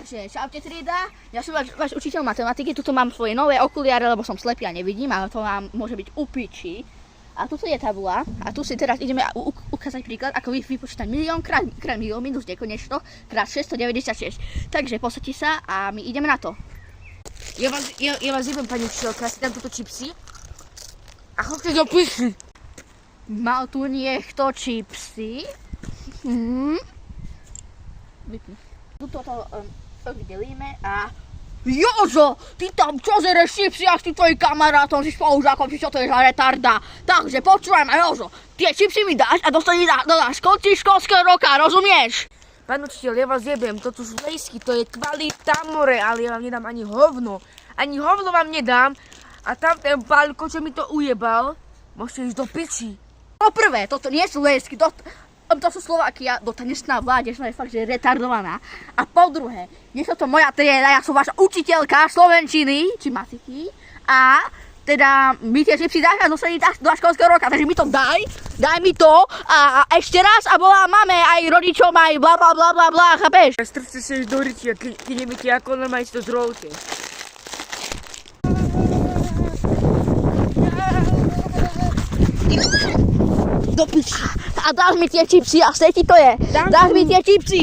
Takže, čaute trieda, ja som váš učiteľ matematiky, tuto mám svoje nové okuliare, lebo som slepý a nevidím, ale to vám môže byť upiči. A tu je tabula a tu si teraz ideme ukázať príklad, ako vypočítať milión krát milión minus nekonečno krát 696. Takže posadte sa a my ideme na to. Ja vás jebem, pani učiteľka, ja si dám túto čipsy. A chodte do piči. Mal tu niekto čipsy? Vypni. Tuto to vydelíme a... Jožo, ty tam čo zereš čipsy, ak si tvojim kamarátom, si spolužákom, či čo to je za retarda. Takže počúvaj ma, Jožo, tie čipsy mi dáš a dostaneš do konci školského roka, rozumieš? Pán učiteľ, ja vás jebem, toto sú lejsky, to je kvalita more, ale ja vám nedám ani hovno. Ani hovno vám nedám a tam ten pálko, čo mi to ujebal, môžete ísť do piči. Poprvé, toto nie sú lejsky, to sú Slovakia, to dnešná vládež, je fakt, že je retardovaná. A po druhé, nie sú to moja trieda, ja som vaša učiteľka slovenčiny, či matiky. A teda my tie čipsy dáš a dostaní do školského roka, takže mi to daj mi to a ešte raz a máme aj rodičom, aj bla bla bla bla bla, chápeš? Strčte sa do ryti, keď nevíte, ako normálne si to zrolte. Do piči. A dáš mi tie čipsy a stej ti to je. Dáš mi tie čipsy.